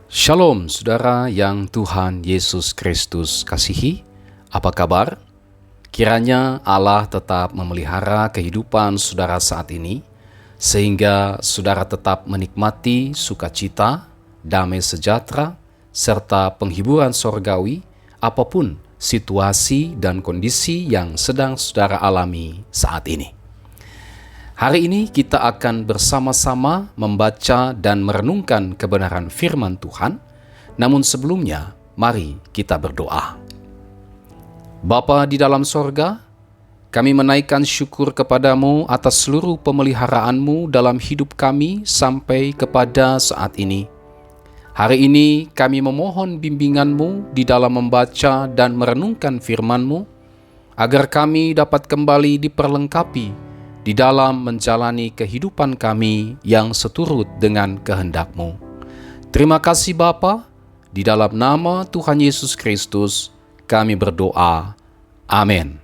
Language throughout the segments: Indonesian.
Shalom saudara yang Tuhan Yesus Kristus kasihi, apa kabar? Kiranya Allah tetap memelihara kehidupan saudara saat ini, sehingga saudara tetap menikmati sukacita, damai sejahtera, serta penghiburan sorgawi, apapun situasi dan kondisi yang sedang saudara alami saat ini. Hari ini kita akan bersama-sama membaca dan merenungkan kebenaran firman Tuhan. Namun sebelumnya, mari kita berdoa. Bapa di dalam sorga, kami menaikkan syukur kepadamu atas seluruh pemeliharaanmu dalam hidup kami sampai kepada saat ini. Hari ini kami memohon bimbinganmu di dalam membaca dan merenungkan firman-Mu, agar kami dapat kembali diperlengkapi di dalam menjalani kehidupan kami yang seturut dengan kehendak-Mu. Terima kasih Bapa, di dalam nama Tuhan Yesus Kristus kami berdoa. Amin.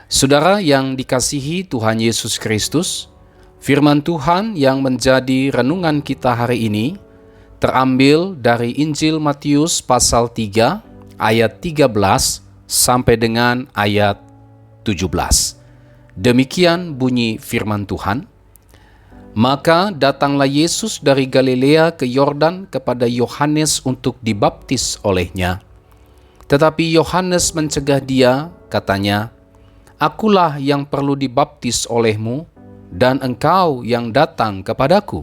Saudara yang dikasihi Tuhan Yesus Kristus, firman Tuhan yang menjadi renungan kita hari ini terambil dari Injil Matius pasal 3 ayat 13 sampai dengan ayat 17. Demikian bunyi firman Tuhan. Maka datanglah Yesus dari Galilea ke Yordan kepada Yohanes untuk dibaptis olehnya. Tetapi Yohanes mencegah dia, katanya, "Akulah yang perlu dibaptis olehmu, dan engkau yang datang kepadaku."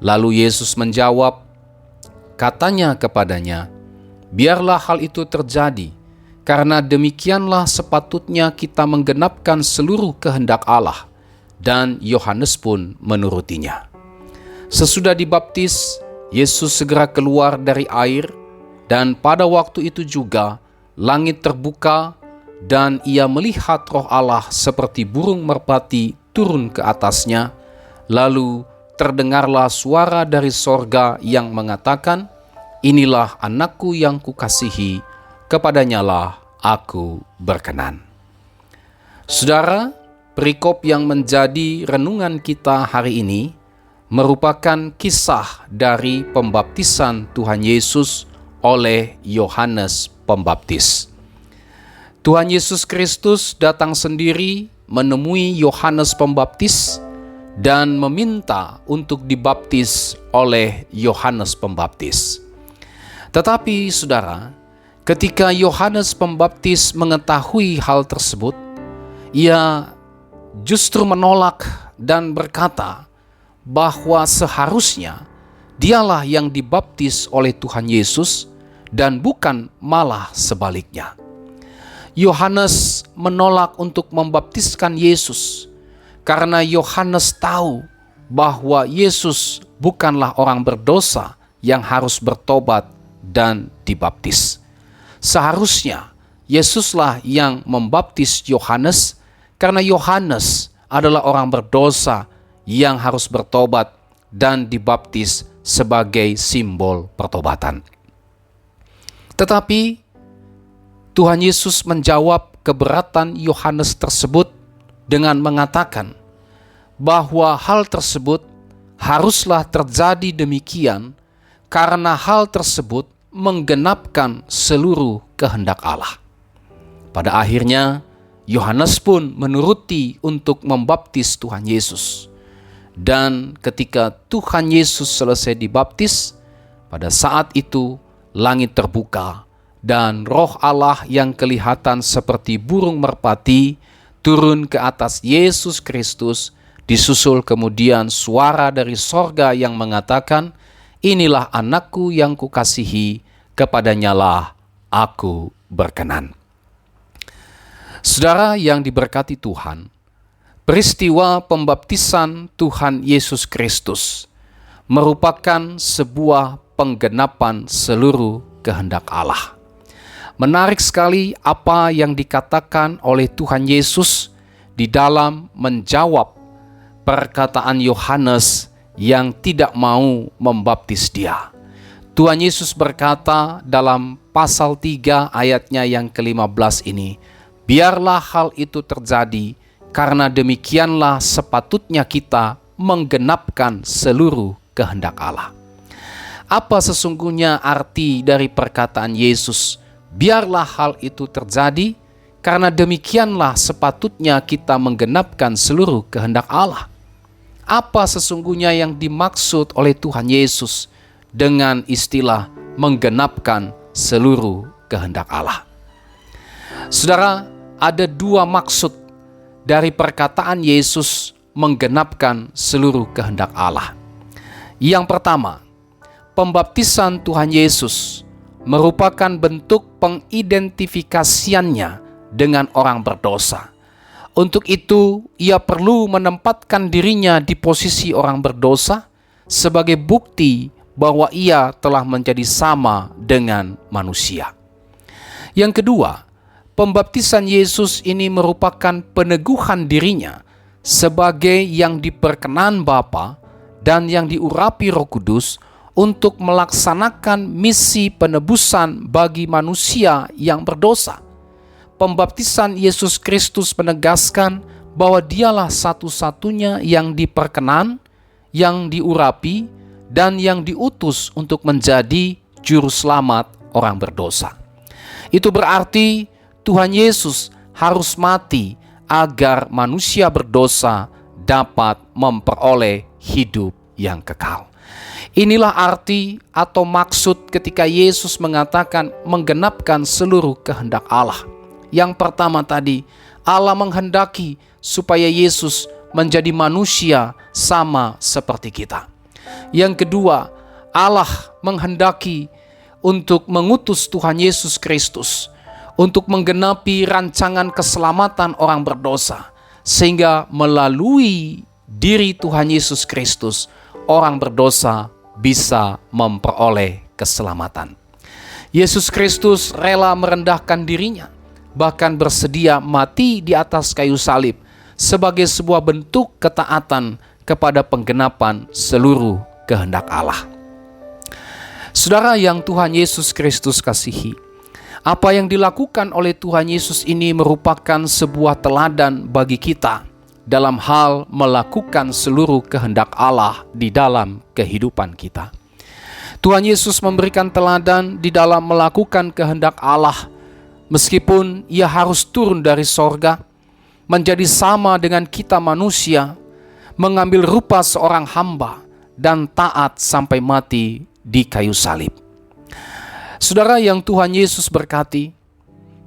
Lalu Yesus menjawab, katanya kepadanya, "Biarlah hal itu terjadi, karena demikianlah sepatutnya kita menggenapkan seluruh kehendak Allah." Dan Yohanes pun menurutinya. Sesudah dibaptis, Yesus segera keluar dari air, dan pada waktu itu juga langit terbuka, dan ia melihat Roh Allah seperti burung merpati turun ke atasnya. Lalu terdengarlah suara dari sorga yang mengatakan, "Inilah anakku yang kukasihi, kepadanyalah aku berkenan." Saudara, perikop yang menjadi renungan kita hari ini merupakan kisah dari pembaptisan Tuhan Yesus oleh Yohanes Pembaptis. Tuhan Yesus Kristus datang sendiri menemui Yohanes Pembaptis dan meminta untuk dibaptis oleh Yohanes Pembaptis. Tetapi saudara, ketika Yohanes Pembaptis mengetahui hal tersebut, ia justru menolak dan berkata bahwa seharusnya dialah yang dibaptis oleh Tuhan Yesus dan bukan malah sebaliknya. Yohanes menolak untuk membaptiskan Yesus karena Yohanes tahu bahwa Yesus bukanlah orang berdosa yang harus bertobat dan dibaptis. Seharusnya Yesuslah yang membaptis Yohanes, karena Yohanes adalah orang berdosa yang harus bertobat dan dibaptis sebagai simbol pertobatan. Tetapi Tuhan Yesus menjawab keberatan Yohanes tersebut dengan mengatakan bahwa hal tersebut haruslah terjadi demikian karena hal tersebut menggenapkan seluruh kehendak Allah. Pada akhirnya, Yohanes pun menuruti untuk membaptis Tuhan Yesus. Dan ketika Tuhan Yesus selesai dibaptis, pada saat itu langit terbuka dan Roh Allah yang kelihatan seperti burung merpati turun ke atas Yesus Kristus, disusul kemudian suara dari sorga yang mengatakan, "Inilah anakku yang kukasihi, kepadanyalah aku berkenan." Saudara yang diberkati Tuhan, peristiwa pembaptisan Tuhan Yesus Kristus merupakan sebuah penggenapan seluruh kehendak Allah. Menarik sekali apa yang dikatakan oleh Tuhan Yesus di dalam menjawab perkataan Yohanes yang tidak mau membaptis dia. Tuhan Yesus berkata dalam pasal 3 ayatnya yang ke-15 ini, "Biarlah hal itu terjadi, karena demikianlah sepatutnya kita menggenapkan seluruh kehendak Allah." Apa sesungguhnya arti dari perkataan Yesus? Biarlah hal itu terjadi, karena demikianlah sepatutnya kita menggenapkan seluruh kehendak Allah. Apa sesungguhnya yang dimaksud oleh Tuhan Yesus dengan istilah menggenapkan seluruh kehendak Allah? Saudara, ada dua maksud dari perkataan Yesus menggenapkan seluruh kehendak Allah. Yang pertama, pembaptisan Tuhan Yesus merupakan bentuk pengidentifikasiannya dengan orang berdosa. Untuk itu, ia perlu menempatkan dirinya di posisi orang berdosa sebagai bukti bahwa ia telah menjadi sama dengan manusia. Yang kedua, pembaptisan Yesus ini merupakan peneguhan dirinya sebagai yang diperkenan Bapa dan yang diurapi Roh Kudus untuk melaksanakan misi penebusan bagi manusia yang berdosa. Pembaptisan Yesus Kristus menegaskan bahwa dialah satu-satunya yang diperkenan, yang diurapi, dan yang diutus untuk menjadi juru selamat orang berdosa. Itu berarti Tuhan Yesus harus mati agar manusia berdosa dapat memperoleh hidup yang kekal. Inilah arti atau maksud ketika Yesus mengatakan menggenapkan seluruh kehendak Allah. Yang pertama tadi, Allah menghendaki supaya Yesus menjadi manusia sama seperti kita. Yang kedua, Allah menghendaki untuk mengutus Tuhan Yesus Kristus untuk menggenapi rancangan keselamatan orang berdosa, sehingga melalui diri Tuhan Yesus Kristus, orang berdosa bisa memperoleh keselamatan. Yesus Kristus rela merendahkan dirinya, bahkan bersedia mati di atas kayu salib sebagai sebuah bentuk ketaatan kepada penggenapan seluruh kehendak Allah. Saudara yang Tuhan Yesus Kristus kasihi, apa yang dilakukan oleh Tuhan Yesus ini merupakan sebuah teladan bagi kita dalam hal melakukan seluruh kehendak Allah di dalam kehidupan kita. Tuhan Yesus memberikan teladan di dalam melakukan kehendak Allah, meskipun ia harus turun dari sorga, menjadi sama dengan kita manusia, mengambil rupa seorang hamba, dan taat sampai mati di kayu salib. Saudara yang Tuhan Yesus berkati,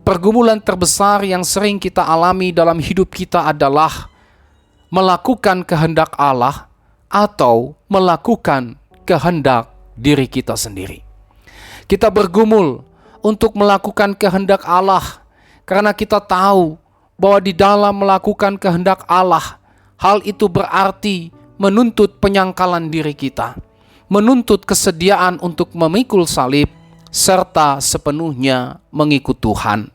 pergumulan terbesar yang sering kita alami dalam hidup kita adalah melakukan kehendak Allah atau melakukan kehendak diri kita sendiri. Kita bergumul untuk melakukan kehendak Allah karena kita tahu bahwa di dalam melakukan kehendak Allah, hal itu berarti menuntut penyangkalan diri kita, menuntut kesediaan untuk memikul salib, serta sepenuhnya mengikut Tuhan.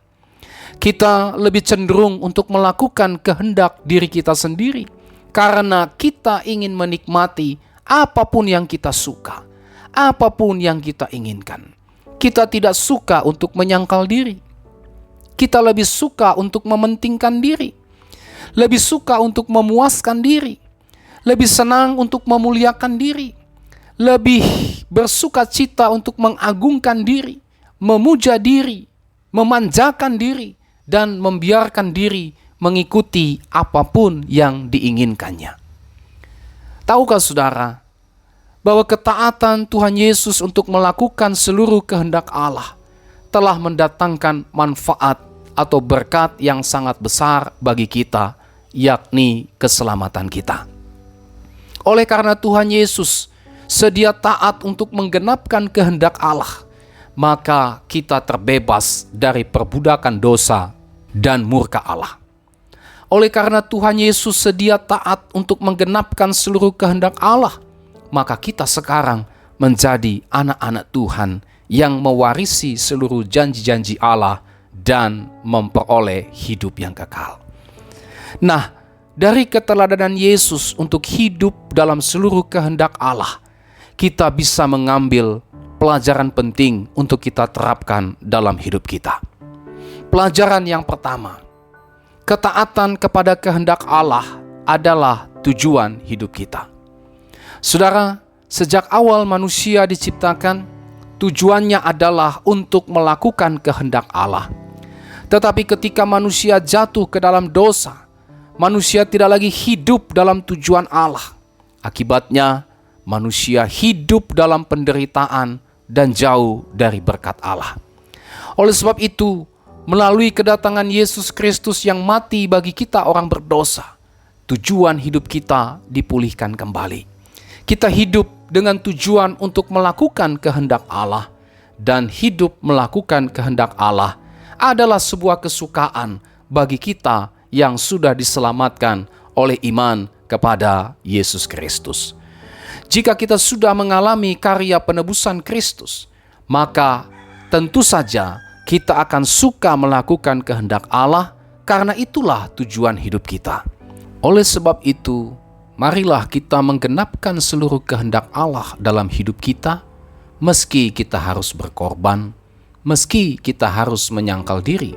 Kita lebih cenderung untuk melakukan kehendak diri kita sendiri karena kita ingin menikmati apapun yang kita suka, apapun yang kita inginkan. Kita tidak suka untuk menyangkal diri. Kita lebih suka untuk mementingkan diri, lebih suka untuk memuaskan diri, lebih senang untuk memuliakan diri, lebih bersuka cita untuk mengagungkan diri, memuja diri, memanjakan diri, dan membiarkan diri mengikuti apapun yang diinginkannya. Tahukah saudara bahwa ketaatan Tuhan Yesus untuk melakukan seluruh kehendak Allah telah mendatangkan manfaat atau berkat yang sangat besar bagi kita, yakni keselamatan kita. Oleh karena Tuhan Yesus sedia taat untuk menggenapkan kehendak Allah, maka kita terbebas dari perbudakan dosa dan murka Allah. Oleh karena Tuhan Yesus sedia taat untuk menggenapkan seluruh kehendak Allah, maka kita sekarang menjadi anak-anak Tuhan yang mewarisi seluruh janji-janji Allah dan memperoleh hidup yang kekal. Nah, dari keteladanan Yesus untuk hidup dalam seluruh kehendak Allah, kita bisa mengambil pelajaran penting untuk kita terapkan dalam hidup kita. Pelajaran yang pertama, ketaatan kepada kehendak Allah adalah tujuan hidup kita. Saudara, Sejak awal manusia diciptakan, tujuannya adalah untuk melakukan kehendak Allah. Tetapi ketika manusia jatuh ke dalam dosa, manusia tidak lagi hidup dalam tujuan Allah. Akibatnya, manusia hidup dalam penderitaan dan jauh dari berkat Allah. Oleh sebab itu, melalui kedatangan Yesus Kristus yang mati bagi kita orang berdosa, tujuan hidup kita dipulihkan kembali. Kita hidup dengan tujuan untuk melakukan kehendak Allah, dan hidup melakukan kehendak Allah adalah sebuah kesukaan bagi kita yang sudah diselamatkan oleh iman kepada Yesus Kristus. Jika kita sudah mengalami karya penebusan Kristus, maka tentu saja kita akan suka melakukan kehendak Allah, karena itulah tujuan hidup kita. Oleh sebab itu, marilah kita menggenapkan seluruh kehendak Allah dalam hidup kita, meski kita harus berkorban, meski kita harus menyangkal diri,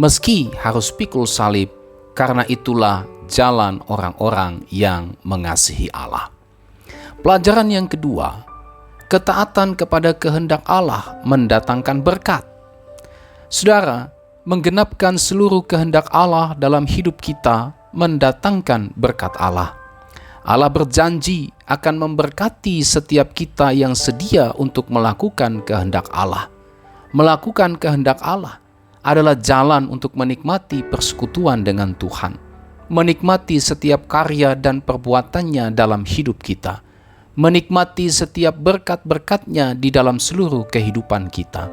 meski harus pikul salib, karena itulah jalan orang-orang yang mengasihi Allah. Pelajaran yang kedua, ketaatan kepada kehendak Allah mendatangkan berkat. Saudara, menggenapkan seluruh kehendak Allah dalam hidup kita mendatangkan berkat Allah. Allah berjanji akan memberkati setiap kita yang sedia untuk melakukan kehendak Allah. Melakukan kehendak Allah adalah jalan untuk menikmati persekutuan dengan Tuhan, menikmati setiap karya dan perbuatannya dalam hidup kita, menikmati setiap berkat-berkatnya di dalam seluruh kehidupan kita.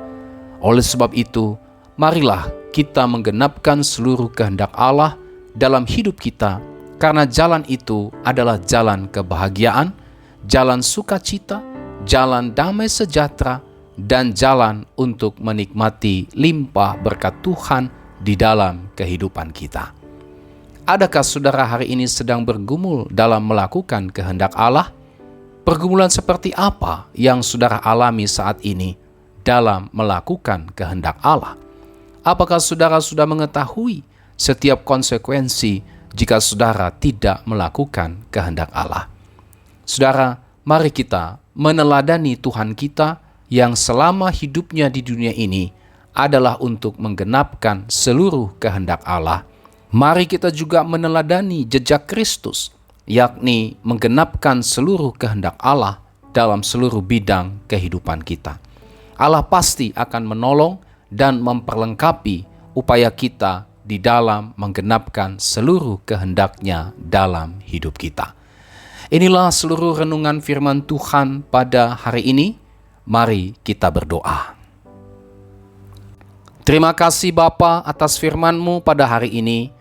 Oleh sebab itu, marilah kita menggenapkan seluruh kehendak Allah dalam hidup kita, karena jalan itu adalah jalan kebahagiaan, jalan sukacita, jalan damai sejahtera, dan jalan untuk menikmati limpah berkat Tuhan di dalam kehidupan kita. Adakah saudara hari ini sedang bergumul dalam melakukan kehendak Allah? Pergumulan seperti apa yang saudara alami saat ini dalam melakukan kehendak Allah? Apakah saudara sudah mengetahui setiap konsekuensi jika saudara tidak melakukan kehendak Allah? Saudara, mari kita meneladani Tuhan kita yang selama hidupnya di dunia ini adalah untuk menggenapkan seluruh kehendak Allah. Mari kita juga meneladani jejak Kristus, yakni menggenapkan seluruh kehendak Allah dalam seluruh bidang kehidupan kita. Allah pasti akan menolong dan memperlengkapi upaya kita di dalam menggenapkan seluruh kehendak-Nya dalam hidup kita. Inilah seluruh renungan firman Tuhan pada hari ini. Mari kita berdoa. Terima kasih Bapa atas firman-Mu pada hari ini.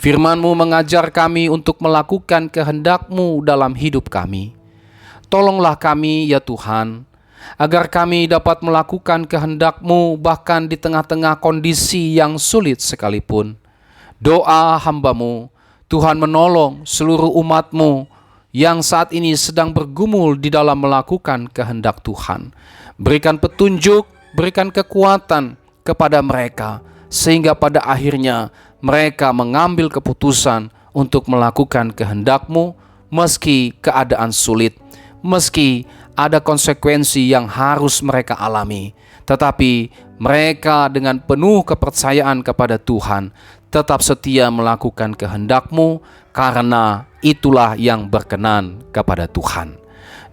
Firman-Mu mengajar kami untuk melakukan kehendak-Mu dalam hidup kami. Tolonglah kami ya Tuhan, agar kami dapat melakukan kehendak-Mu bahkan di tengah-tengah kondisi yang sulit sekalipun. Doa hamba-Mu, Tuhan menolong seluruh umat-Mu yang saat ini sedang bergumul di dalam melakukan kehendak Tuhan. Berikan petunjuk, berikan kekuatan kepada mereka, sehingga pada akhirnya mereka mengambil keputusan untuk melakukan kehendak-Mu meski keadaan sulit, meski ada konsekuensi yang harus mereka alami. Tetapi mereka dengan penuh kepercayaan kepada Tuhan tetap setia melakukan kehendak-Mu, karena itulah yang berkenan kepada Tuhan.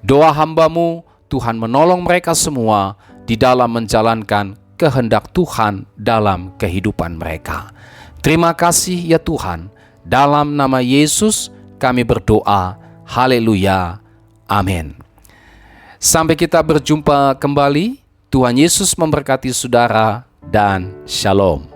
Doa hamba-Mu, Tuhan menolong mereka semua di dalam menjalankan kehendak Tuhan dalam kehidupan mereka. Terima kasih ya Tuhan. Dalam nama Yesus kami berdoa. Haleluya. Amin. Sampai kita berjumpa kembali. Tuhan Yesus memberkati saudara dan shalom.